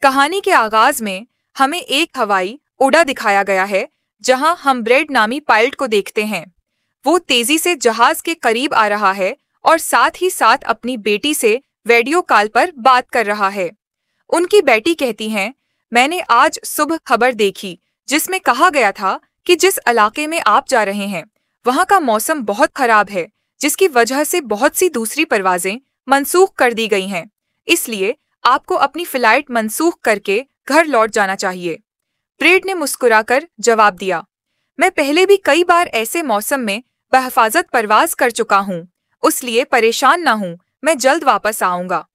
कहानी के आगाज में हमें एक हवाई उड़ा दिखाया गया है जहां हम ब्रेड नामी पायलट को देखते हैं। वो तेजी से जहाज के करीब आ रहा है और साथ ही साथ अपनी बेटी से वीडियो कॉल पर बात कर रहा है। उनकी बेटी कहती हैं, मैंने आज सुबह खबर देखी जिसमें कहा गया था कि जिस इलाके में आप जा रहे हैं वहां का मौसम बहुत खराब है, जिसकी वजह से बहुत सी दूसरी परवाजें मनसूख कर दी गई हैं। इसलिए आपको अपनी फ्लाइट मनसूख करके घर लौट जाना चाहिए। ब्रेड ने मुस्कुराकर जवाब दिया, मैं पहले भी कई बार ऐसे मौसम में बहफाजत परवाज कर चुका हूँ, इसलिए परेशान ना हूँ, मैं जल्द वापस आऊंगा।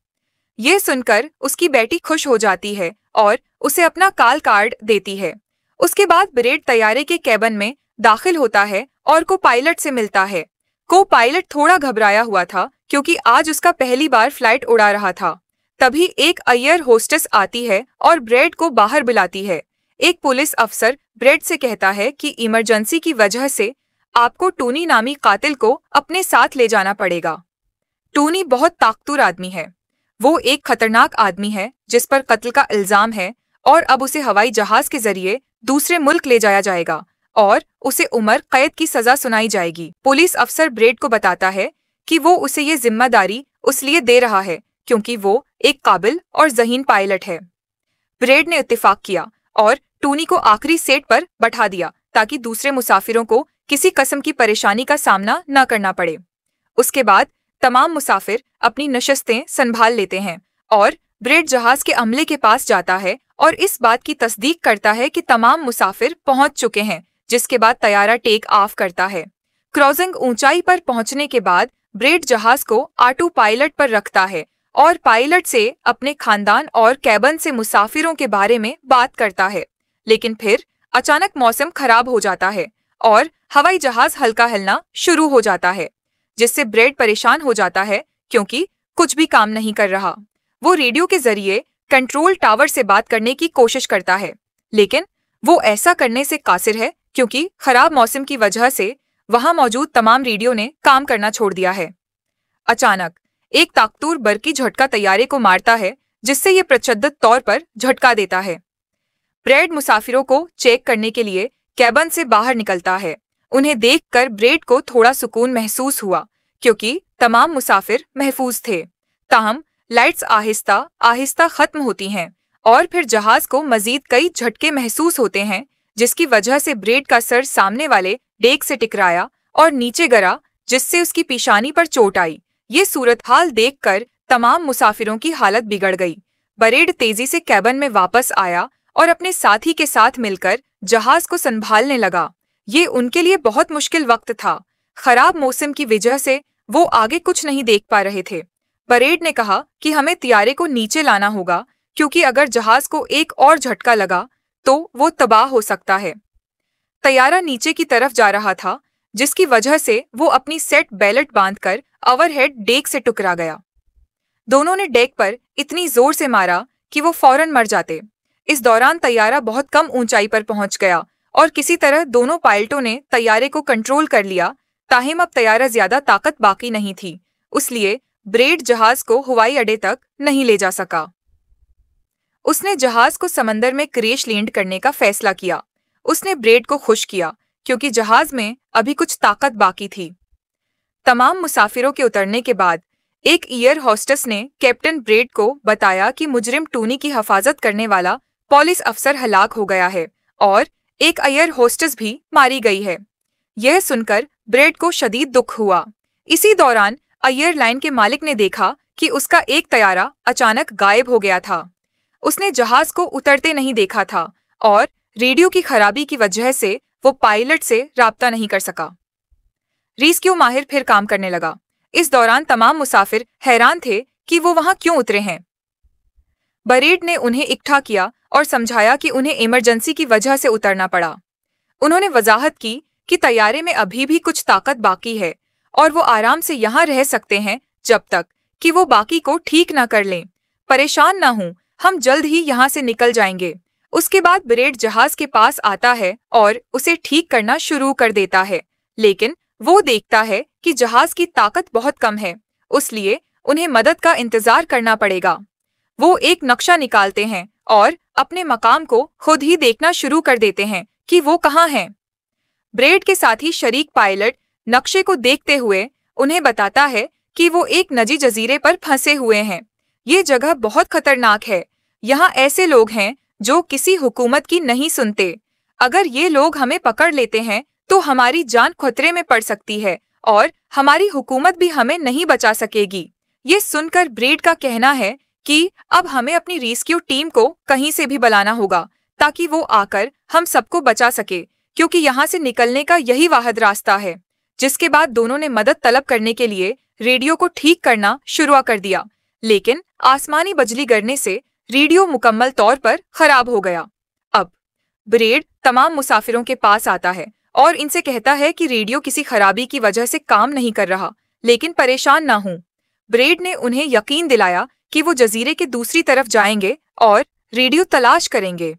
ये सुनकर उसकी बेटी खुश हो जाती है और उसे अपना कॉल कार्ड देती है। उसके बाद ब्रेड तैयारे के केबिन में दाखिल होता है और को पायलट से मिलता है। को पायलट थोड़ा घबराया हुआ था क्योंकि आज उसका पहली बार फ्लाइट उड़ा रहा था। तभी एक एयर होस्टेस आती है और ब्रेड को बाहर बुलाती है। एक पुलिस अफसर ब्रेड से कहता है कि इमरजेंसी की वजह से आपको टोनी नामी कातिल को अपने साथ ले जाना पड़ेगा। टोनी बहुत ताकतवर आदमी है। वो एक खतरनाक आदमी है जिस पर कत्ल का इल्जाम है और अब उसे हवाई जहाज के जरिए दूसरे मुल्क ले जाया जाएगा और उसे उम्र कैद की सजा सुनाई जाएगी। पुलिस अफसर ब्रेड को बताता है कि वो उसे ये जिम्मेदारी उसलिए दे रहा है क्योंकि वो एक काबिल और ज़हीन पायलट है। ब्रेड ने इत्तेफाक किया और टोनी को आखिरी सीट पर बैठा दिया ताकि दूसरे मुसाफिरों को किसी किस्म की परेशानी का सामना न करना पड़े। उसके बाद तमाम मुसाफिर अपनी नशस्तें संभाल लेते हैं और ब्रेड जहाज के अमले के पास जाता है और इस बात की तस्दीक करता है कि तमाम मुसाफिर पहुंच चुके हैं, जिसके बाद तैयारा टेक ऑफ करता है। क्रॉसिंग ऊंचाई पर पहुंचने के बाद ब्रेड जहाज को ऑटो पायलट पर रखता है और पायलट से अपने खानदान और कैबिन से मुसाफिरों के बारे में बात करता है। लेकिन फिर अचानक मौसम खराब हो जाता है और हवाई जहाज हल्का हिलना शुरू हो जाता है, जिससे ब्रेड परेशान हो जाता है क्योंकि कुछ भी काम नहीं कर रहा। वो रेडियो के जरिए कंट्रोल टावर से बात करने की कोशिश करता है, लेकिन वो ऐसा करने से कासिर है क्योंकि खराब मौसम की वजह से वहां मौजूद तमाम रेडियो ने काम करना छोड़ दिया है। अचानक एक ताकतवर बरकी झटका तैयारे को मारता है, जिससे ये प्रचंडित तौर पर झटका देता है। ब्रेड मुसाफिरों को चेक करने के लिए कैबिन से बाहर निकलता है। उन्हें देखकर ब्रेड को थोड़ा सुकून महसूस हुआ क्योंकि तमाम मुसाफिर महफूज थे। ताहम लाइट्स आहिस्ता आहिस्ता खत्म होती हैं और फिर जहाज को मजीद कई झटके महसूस होते हैं, जिसकी वजह से ब्रेड का सर सामने वाले डेक से टकराया और नीचे गिरा, जिससे उसकी पेशानी पर चोट आई। ये सूरत हाल देखकर तमाम मुसाफिरों की हालत बिगड़ गई। ब्रेड तेजी से कैबिन में वापस आया और अपने साथी के साथ मिलकर जहाज को संभालने लगा। ये उनके लिए बहुत मुश्किल वक्त था। खराब मौसम की वजह से वो आगे कुछ नहीं देख पा रहे थे। ब्रेड ने कहा कि हमें तियारे को नीचे लाना होगा क्योंकि अगर जहाज को एक और झटका लगा तो वो तबाह हो सकता है। तैयारा नीचे की तरफ जा रहा था, जिसकी वजह से वो अपनी सेट बेल्ट बांधकर ओवरहेड डेक से टकरा गया। दोनों ने डेक पर इतनी जोर से मारा कि वो फौरन मर जाते। इस दौरान तैयारा बहुत कम ऊंचाई पर पहुंच गया और किसी तरह दोनों पायलटों ने तैयारे को कंट्रोल कर लिया। ताहिम अब तैयारा ज्यादा ताकत बाकी नहीं थी, इसलिए ब्रेड जहाज को हवाई अड्डे तक नहीं ले जा सका। उसने जहाज को समंदर में क्रैश लैंड करने का फैसला किया। उसने ब्रेड को खुश किया क्योंकि जहाज में अभी कुछ ताकत बाकी थी। तमाम मुसाफिरों के उतरने के बाद एक एयर होस्टेस ने कैप्टन ब्रेड को बताया कि मुजरिम टोनी की हिफाजत करने वाला पुलिस अफसर हलाक हो गया है और एक एयर होस्टेस भी मारी गई है। यह सुनकर ब्रेड को शदीद दुख हुआ। इसी दौरान एयरलाइन के मालिक ने देखा कि उसका एक तैयारा अचानक गायब हो गया था। उसने जहाज को उतरते नहीं देखा था और रेडियो की खराबी की वजह से वो पायलट से राब्ता नहीं कर सका। रेस्क्यू माहिर फिर काम करने लगा। इस दौरान तमाम मुसाफिर हैरान थे कि वो वहां क्यों उतरे हैं। ब्रेड ने उन्हें इकट्ठा किया और समझाया कि उन्हें इमरजेंसी की वजह से उतरना पड़ा। उन्होंने वजाहत की कि तैयारे में अभी भी कुछ ताकत बाकी है और वो आराम से यहाँ रह सकते हैं जब तक कि वो बाकी को ठीक न कर लें। परेशान न हों, हम जल्द ही यहाँ से निकल जाएंगे। उसके बाद ब्रेड जहाज के पास आता है और उसे ठीक करना शुरू कर देता है, लेकिन वो देखता है कि जहाज की ताकत बहुत कम है, इसलिए उन्हें मदद का इंतजार करना पड़ेगा। वो एक नक्शा निकालते हैं और अपने मकाम को खुद ही देखना शुरू कर देते हैं कि वो कहाँ हैं। ब्रेड के साथ ही शरीक पायलट नक्शे को देखते हुए उन्हें बताता है कि वो एक नजी जजीरे पर फंसे हुए हैं। ये जगह बहुत खतरनाक है। यहाँ ऐसे लोग हैं जो किसी हुकूमत की नहीं सुनते। अगर ये लोग हमें पकड़ लेते हैं तो हमारी जान खतरे में पड़ सकती है और हमारी हुकूमत भी हमें नहीं बचा सकेगी। ये सुनकर ब्रेड का कहना है कि अब हमें अपनी रेस्क्यू टीम को कहीं से भी बुलाना होगा ताकि वो आकर हम सबको बचा सके, क्योंकि यहाँ से निकलने का यही वाहिद रास्ता है। जिसके बाद दोनों ने मदद तलब करने के लिए रेडियो को ठीक करना शुरू कर दिया, लेकिन आसमानी बिजली गिरने से रेडियो मुकम्मल तौर पर खराब हो गया। अब ब्रेड तमाम मुसाफिरों के पास आता है और इनसे कहता है कि रेडियो किसी खराबी की वजह से काम नहीं कर रहा, लेकिन परेशान ना हो। ब्रेड ने उन्हें यकीन दिलाया कि वो जजीरे के दूसरी तरफ जाएंगे और रेडियो तलाश करेंगे।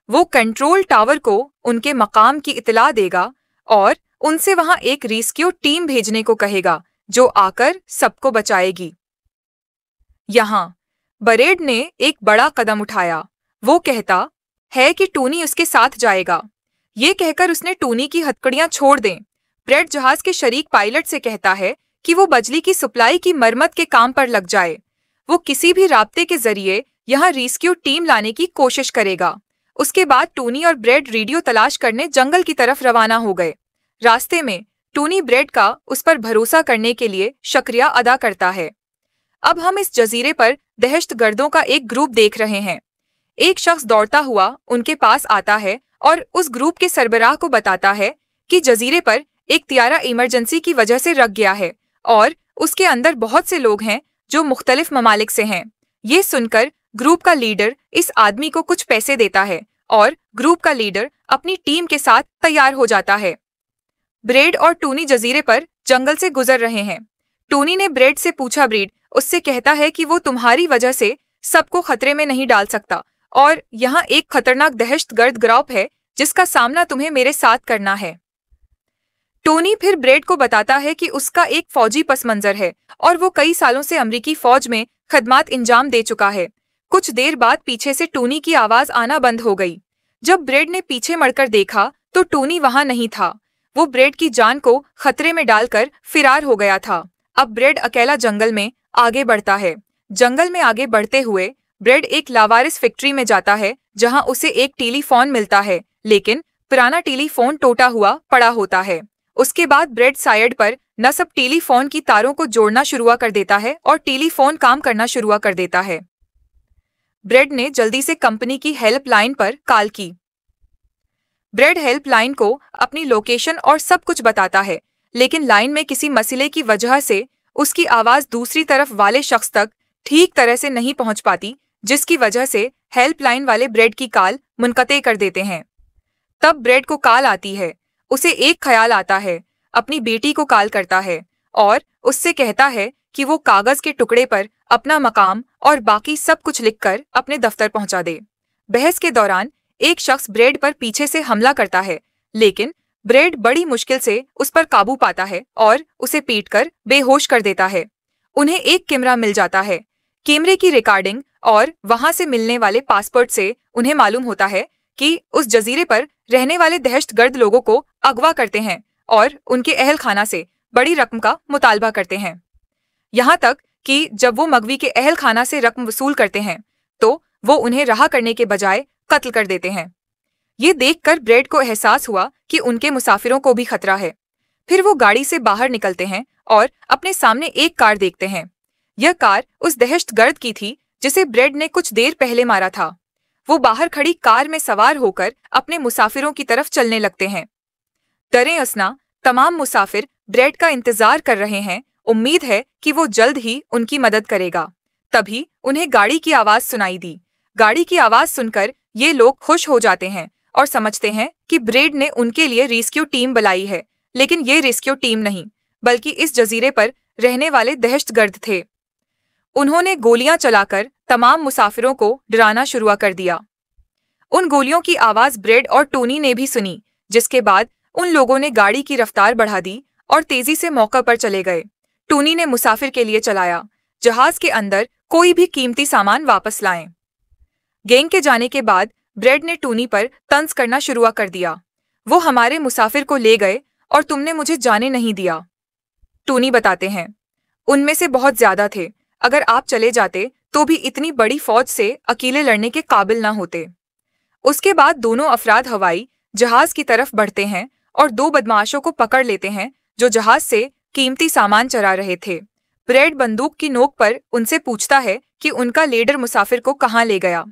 वो कंट्रोल टावर को उनके मकाम की इत्तला देगा और उनसे वहां एक रेस्क्यू टीम भेजने को कहेगा जो आकर सबको बचाएगी। यहाँ ब्रेड ने एक बड़ा कदम उठाया। वो कहता है कि टूनी उसके साथ जाएगा। ये कहकर उसने टूनी की हथकड़ियां छोड़ दें। ब्रेड जहाज के शरीक पायलट से कहता है कि वो बिजली की सप्लाई की मरम्मत के काम पर लग जाए। वो किसी भी राब्ते के जरिए यहाँ रेस्क्यू टीम लाने की कोशिश करेगा। उसके बाद टूनी और ब्रेड रेडियो तलाश करने जंगल की तरफ रवाना हो गए। रास्ते में टूनी ब्रेड का उस पर भरोसा करने के लिए शुक्रिया अदा करता है। अब हम इस जजीरे पर दहशतगर्दों का एक ग्रुप देख रहे हैं। एक शख्स दौड़ता हुआ उनके पास आता है और उस ग्रुप के सरबराह को बताता है कि जजीरे पर एक तियारा इमरजेंसी की वजह से रख गया है और उसके अंदर बहुत से लोग हैं जो मुख्तलिफ ममालिक से हैं। ये सुनकर ग्रुप का लीडर इस आदमी को कुछ पैसे देता है और ग्रुप का लीडर अपनी टीम के साथ तैयार हो जाता है। ब्रेड और टूनी जजीरे पर जंगल से गुजर रहे हैं। टूनी ने ब्रेड से पूछा, ब्रेड उससे कहता है कि वो तुम्हारी वजह से सबको खतरे में नहीं डाल सकता और यहाँ एक खतरनाक दहशतगर्द ग्रुप है जिसका सामना तुम्हें मेरे साथ करना है। टोनी फिर ब्रेड को बताता है कि उसका एक फौजी पस मंजर है और वो कई सालों से अमरीकी फौज में खदमात इंजाम दे चुका है। कुछ देर बाद पीछे से टोनी की आवाज आना बंद हो गई। जब ब्रेड ने पीछे मुड़कर देखा तो टोनी वहां नहीं था। वो ब्रेड की जान को खतरे में डालकर फिरार हो गया था। अब ब्रेड अकेला जंगल में आगे बढ़ता है। जंगल में आगे बढ़ते हुए ब्रेड एक लावारिस फैक्ट्री में जाता है जहां उसे एक टेलीफोन मिलता है, लेकिन पुराना टेलीफोन टूटा हुआ पड़ा होता है। उसके बाद ब्रेड साइड पर नस्ब टेलीफोन की तारों को जोड़ना शुरू कर देता है और टेलीफोन काम करना शुरू कर देता है। ब्रेड ने जल्दी से कंपनी की हेल्पलाइन पर कॉल की। ब्रेड हेल्पलाइन को अपनी लोकेशन और सब कुछ बताता है, लेकिन लाइन में किसी मसले की वजह से उसकी आवाज दूसरी तरफ वाले शख्स तक ठीक तरह से नहीं पहुंच पाती, जिसकी वजह से हेल्पलाइन वाले ब्रेड की कॉल मुनक़ते कर देते हैं। तब ब्रेड को कॉल आती है। उसे एक ख्याल आता है, अपनी बेटी को कॉल करता है और उससे कहता है कि वो कागज के टुकड़े पर अपना मकाम और बाकी सब कुछ लिखकर अपने दफ्तर पहुंचा दे। बहस के दौरान एक शख्स ब्रेड पर पीछे से हमला करता है, लेकिन ब्रेड बड़ी मुश्किल से उस पर काबू पाता है और उसे पीटकर बेहोश कर देता है। उन्हें एक कैमरा मिल जाता है। कैमरे की रिकॉर्डिंग और वहां से मिलने वाले पासपोर्ट से उन्हें मालूम होता है कि उस जजीरे पर रहने वाले दहशतगर्द लोगों को अगवा करते हैं और उनके अहल खाना से बड़ी रकम का मुतालबा करते हैं। यहाँ तक कि जब वो मगवी के अहल खाना से रकम वसूल करते हैं तो वो उन्हें रहा करने के बजाय कत्ल कर देते हैं। ये देखकर ब्रेड को एहसास हुआ कि उनके मुसाफिरों को भी खतरा है। फिर वो गाड़ी से बाहर निकलते हैं और अपने सामने एक कार देखते हैं। यह कार उस दहशतगर्द की थी जिसे ब्रेड ने कुछ देर पहले मारा था। वो बाहर खड़ी कार में सवार होकर अपने मुसाफिरों की तरफ चलने लगते हैं। डरे असना तमाम मुसाफिर ब्रेड का इंतजार कर रहे हैं, उम्मीद है कि वो जल्द ही उनकी मदद करेगा। तभी उन्हें गाड़ी की आवाज सुनाई दी। गाड़ी की आवाज सुनकर ये लोग खुश हो जाते हैं और समझते हैं कि ब्रेड ने उनके लिए रेस्क्यू टीम बुलाई है, लेकिन ये रेस्क्यू टीम नहीं बल्कि इस जजीरे पर रहने वाले दहशतगर्द थे। उन्होंने गोलियां चलाकर तमाम मुसाफिरों को डराना शुरू कर दिया। उन गोलियों की आवाज ब्रेड और टोनी ने भी सुनी, जिसके बाद उन लोगों ने गाड़ी की रफ्तार बढ़ा दी और तेजी से मौका पर चले गए। टोनी ने मुसाफिर के लिए चलाया, जहाज के अंदर कोई भी कीमती सामान वापस लाएं। गैंग के जाने के बाद ब्रेड ने टूनी पर तंज करना शुरू कर दिया। वो हमारे मुसाफिर को ले गए और तुमने मुझे जाने नहीं दिया। टूनी बताते हैं, उनमें से बहुत ज्यादा थे। अगर आप चले जाते तो भी इतनी बड़ी फौज से अकेले लड़ने के काबिल न होते। उसके बाद दोनों अफराद हवाई जहाज की तरफ बढ़ते हैं और दो बदमाशों को पकड़ लेते हैं जो जहाज से कीमती सामान चरा रहे थे। ब्रेड बंदूक की नोक पर उनसे पूछता है कि उनका लीडर मुसाफिर को कहाँ ले गया।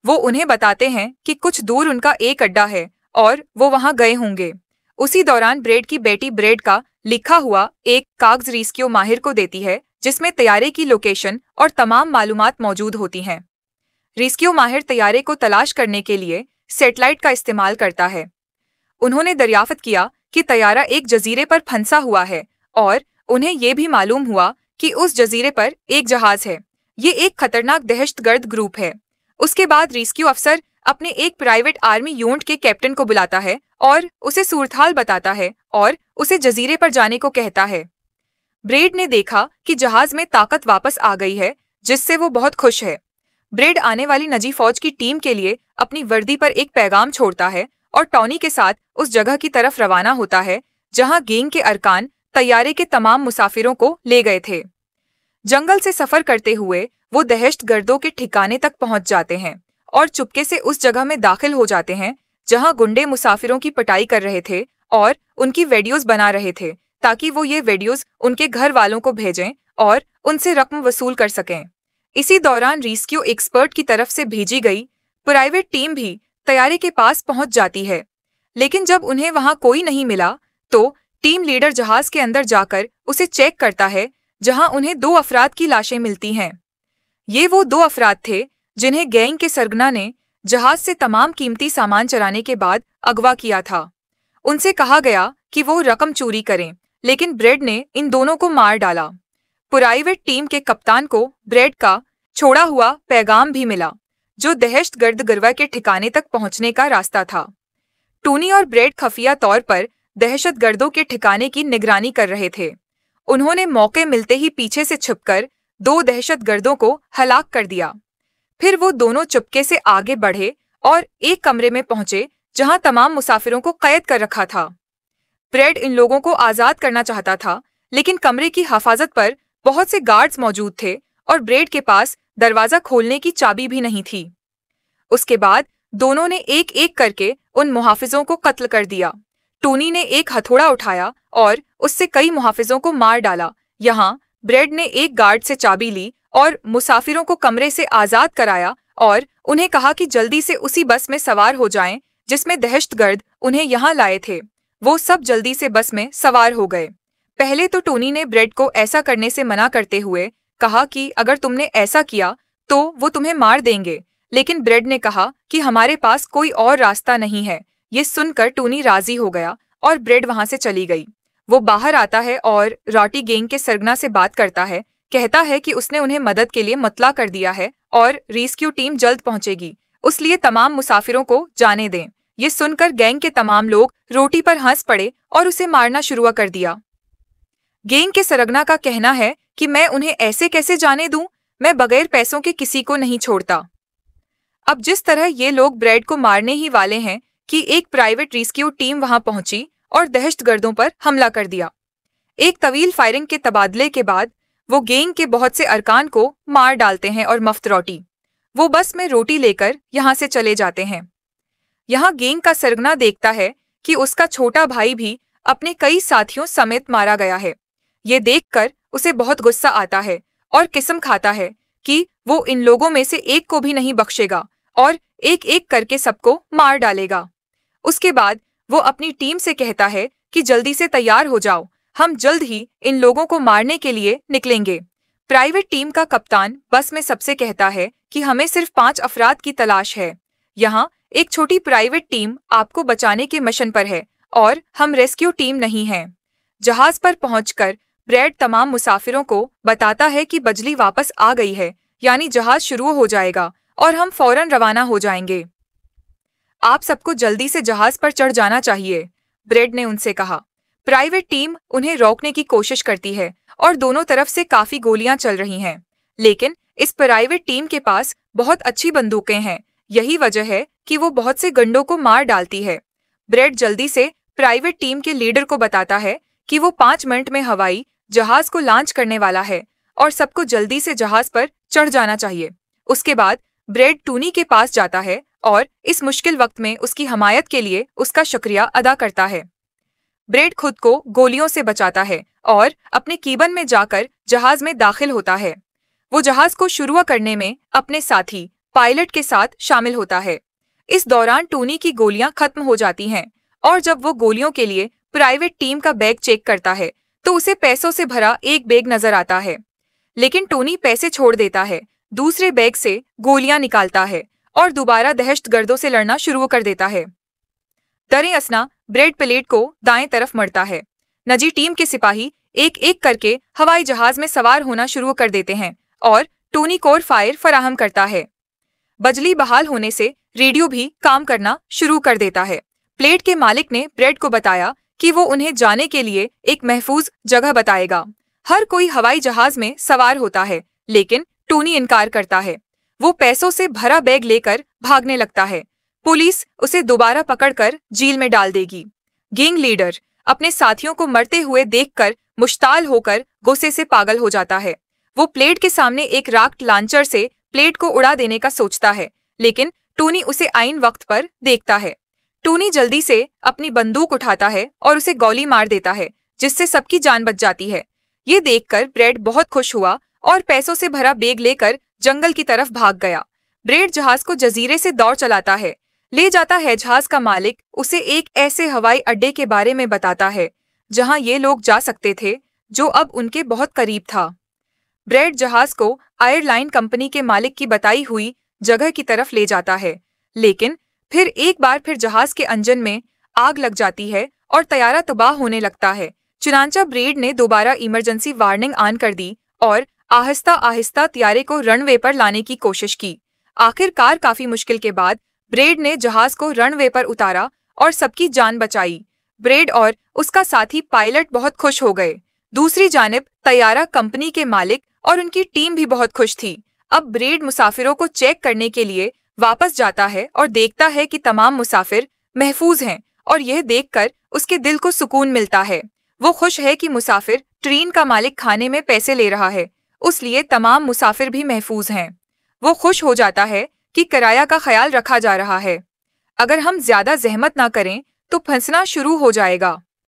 वो उन्हें बताते हैं कि कुछ दूर उनका एक अड्डा है और वो वहां गए होंगे। उसी दौरान ब्रेड की बेटी ब्रेड का लिखा हुआ एक कागज रेस्क्यू माहिर को देती है जिसमें तैयारे की लोकेशन और तमाम मालूमात मौजूद होती हैं। रेस्क्यू माहिर तैयारे को तलाश करने के लिए सैटेलाइट का इस्तेमाल करता है। उन्होंने दरियाफ्त किया कि तैयारा एक जजीरे पर फंसा हुआ है और उन्हें ये भी मालूम हुआ कि उस जजीरे पर एक जहाज है। ये एक खतरनाक दहशतगर्द ग्रुप है। उसके बाद रेस्क्यू अफसर अपने एक प्राइवेट आर्मी यूनिट के कैप्टन को बुलाता है और उसे सूरत-हाल बताता है और उसे जजीरे पर जाने को कहता है। ब्रेड ने देखा कि जहाज में ताकत वापस आ गई है, जिससे वो बहुत खुश है। ब्रेड आने वाली नजी फौज की टीम के लिए अपनी वर्दी पर एक पैगाम छोड़ता है और टॉनी के साथ उस जगह की तरफ रवाना होता है जहां गैंग के अरकान तैयारे के तमाम मुसाफिरों को ले गए थे। जंगल से सफर करते हुए वो दहशतगर्दों के ठिकाने तक पहुंच जाते हैं और चुपके से उस जगह में दाखिल हो जाते हैं जहां गुंडे मुसाफिरों की पिटाई कर रहे थे और उनकी वीडियोस बना रहे थे ताकि वो ये वीडियोस उनके घर वालों को भेजें और उनसे रकम वसूल कर सकें। इसी दौरान रेस्क्यू एक्सपर्ट की तरफ से भेजी गई प्राइवेट टीम भी तैयारे के पास पहुंच जाती है, लेकिन जब उन्हें वहां कोई नहीं मिला तो टीम लीडर जहाज के अंदर जाकर उसे चेक करता है जहां उन्हें दो अफराद की लाशें मिलती हैं। ये वो दो अफराद थे जिन्हें गैंग के सरगना ने जहाज से तमाम कीमती सामान चराने के बाद अगवा किया था। उनसे कहा गया कि वो रकम चोरी करें, लेकिन ब्रेड ने इन दोनों को मार डाला। प्राइवेट टीम के कप्तान को ब्रेड का छोड़ा हुआ पैगाम भी मिला जो दहशतगर्द गिरवा के ठिकाने तक पहुंचने का रास्ता था। टूनी और ब्रेड खुफिया तौर पर दहशतगर्दों के ठिकाने की निगरानी कर रहे थे। उन्होंने मौके मिलते ही पीछे से छिपकर दो दहशतगर्दों को हलाक कर दिया। फिर वो दोनों चुपके से आगे बढ़े और एक कमरे में पहुंचे जहां तमाम मुसाफिरों को कैद कर रखा था। ब्रेड इन लोगों को आजाद करना चाहता था, लेकिन कमरे की हिफाजत पर बहुत से गार्ड्स मौजूद थे और ब्रेड के पास दरवाजा खोलने की चाबी भी नहीं थी। उसके बाद दोनों ने एक एक करके उन मुहाफिजों को कत्ल कर दिया। टोनी ने एक हथौड़ा उठाया और उससे कई मुहाफिजों को मार डाला। यहाँ ब्रेड ने एक गार्ड से चाबी ली और मुसाफिरों को कमरे से आजाद कराया और उन्हें कहा कि जल्दी से उसी बस में सवार हो जाएं जिसमें दहशतगर्द उन्हें यहाँ लाए थे। वो सब जल्दी से बस में सवार हो गए। पहले तो टोनी ने ब्रेड को ऐसा करने से मना करते हुए कहा कि अगर तुमने ऐसा किया तो वो तुम्हें मार देंगे, लेकिन ब्रेड ने कहा कि हमारे पास कोई और रास्ता नहीं है। ये सुनकर टोनी राजी हो गया और ब्रेड वहां से चली गई। वो बाहर आता है और रॉटी गैंग के सरगना से बात करता है, कहता है कि उसने उन्हें मदद के लिए मतला कर दिया है और रेस्क्यू टीम जल्द पहुंचेगी, उसलिए तमाम मुसाफिरों को जाने दें। ये सुनकर गैंग के तमाम लोग रोटी पर हंस पड़े और उसे मारना शुरू कर दिया। गैंग के सरगना का कहना है कि मैं उन्हें ऐसे कैसे जाने दूं, मैं बगैर पैसों के किसी को नहीं छोड़ता। अब जिस तरह ये लोग ब्रेड को मारने ही वाले हैं कि एक प्राइवेट रेस्क्यू टीम वहां पहुंची और दहशतगर्दों पर हमला कर दिया। एक तवील फायरिंग के तबादले के बाद वो गैंग के बहुत से अरकान को मार डालते हैं और मुफ्त रोटी वो बस में रोटी लेकर यहाँ से चले जाते हैं। यहाँ गैंग का सरगना देखता है कि उसका छोटा भाई भी अपने कई साथियों समेत मारा गया है। ये देखकर उसे बहुत गुस्सा आता है और कसम खाता है कि वो इन लोगों में से एक को भी नहीं बख्शेगा और एक एक करके सबको मार डालेगा। उसके बाद वो अपनी टीम से कहता है कि जल्दी से तैयार हो जाओ, हम जल्द ही इन लोगों को मारने के लिए निकलेंगे। प्राइवेट टीम का कप्तान बस में सबसे कहता है कि हमें सिर्फ 5 अफराद की तलाश है। यहाँ एक छोटी प्राइवेट टीम आपको बचाने के मिशन पर है और हम रेस्क्यू टीम नहीं हैं। जहाज पर पहुंचकर ब्रेड तमाम मुसाफिरों को बताता है कि बिजली वापस आ गई है, यानी जहाज शुरू हो जाएगा और हम फौरन रवाना हो जाएंगे। आप सबको जल्दी से जहाज पर चढ़ जाना चाहिए, ब्रेड ने उनसे कहा। प्राइवेट टीम उन्हें रोकने की कोशिश करती है और दोनों तरफ से काफी गोलियां चल रही हैं, लेकिन इस प्राइवेट टीम के पास बहुत अच्छी बंदूकें हैं। यही वजह है कि वो बहुत से गंडों को मार डालती है। ब्रेड जल्दी से प्राइवेट टीम के लीडर को बताता है कि वो 5 मिनट में हवाई जहाज को लॉन्च करने वाला है और सबको जल्दी से जहाज पर चढ़ जाना चाहिए। उसके बाद ब्रेड टूनी के पास जाता है और इस मुश्किल वक्त में उसकी हमायत के लिए उसका शुक्रिया अदा करता है। ब्रेड खुद को गोलियों से बचाता है और अपने कीबन में जाकर जहाज में दाखिल होता है। वो जहाज को शुरू करने में अपने साथी पायलट के साथ शामिल होता है। इस दौरान टूनी की गोलियां खत्म हो जाती हैं और जब वो गोलियों के लिए प्राइवेट टीम का बैग चेक करता है तो उसे पैसों से भरा एक बैग नजर आता है। लेकिन टोनी पैसे छोड़ देता है, दूसरे बैग से गोलियां निकालता है और दोबारा दहशतगर्दों से लड़ना शुरू कर देता है। दरे असना ब्रेड प्लेट को दाएं तरफ मड़ता है। नजी टीम के सिपाही एक एक करके हवाई जहाज में सवार होना शुरू कर देते हैं और टोनी कोर फायर फराहम करता है। बिजली बहाल होने से रेडियो भी काम करना शुरू कर देता है। प्लेट के मालिक ने ब्रेड को बताया कि वो उन्हें जाने के लिए एक महफूज जगह बताएगा। हर कोई हवाई जहाज में सवार होता है, लेकिन टोनी इनकार करता है। वो पैसों से भरा बैग लेकर भागने लगता है। पुलिस उसे दोबारा पकड़कर जेल में डाल देगी। गैंग लीडर अपने साथियों को मरते हुए देखकर मुश्ताल होकर गुस्से से पागल हो जाता है। वो प्लेट के सामने एक रॉकेट लॉन्चर से प्लेट को उड़ा देने का सोचता है, लेकिन टोनी उसे आईन वक्त पर देखता है। टोनी जल्दी से अपनी बंदूक उठाता है और उसे गोली मार देता है, जिससे सबकी जान बच जाती है। ये देखकर ब्रेड बहुत खुश हुआ और पैसों से भरा बैग लेकर जंगल की तरफ भाग गया। ब्रेड जहाज को जजीरे से दौड़ चलाता है, ले जाता है। जहाज का मालिक उसे एक ऐसे हवाई अड्डे के बारे में बताता है जहां ये लोग जा सकते थे, जो अब उनके बहुत करीब था। ब्रेड जहाज को एयरलाइन कंपनी के मालिक की बताई हुई जगह की तरफ ले जाता है, लेकिन फिर एक बार फिर जहाज के इंजन में आग लग जाती है और तैयारा तबाह होने लगता है। चुनांचा ब्रेड ने दोबारा इमरजेंसी वार्निंग ऑन कर दी और आहिस्ता आहिस्ता तैयारे को रनवे पर लाने की कोशिश की। आखिरकार काफी मुश्किल के बाद ब्रेड ने जहाज को रनवे पर उतारा और सबकी जान बचाई। ब्रेड और उसका साथी पायलट बहुत खुश हो गए। दूसरी जानिब तैयारा कंपनी के मालिक और उनकी टीम भी बहुत खुश थी। अब ब्रेड मुसाफिरों को चेक करने के लिए वापस जाता है और देखता है कि तमाम मुसाफिर महफूज हैं और यह देखकर उसके दिल को सुकून मिलता है। वो खुश है कि मुसाफिर ट्रेन का मालिक खाने में पैसे ले रहा है, उसलिए तमाम मुसाफिर भी महफूज हैं। वो खुश हो जाता है कि किराया का ख्याल रखा जा रहा है। अगर हम ज्यादा जहमत ना करें तो फंसना शुरू हो जाएगा।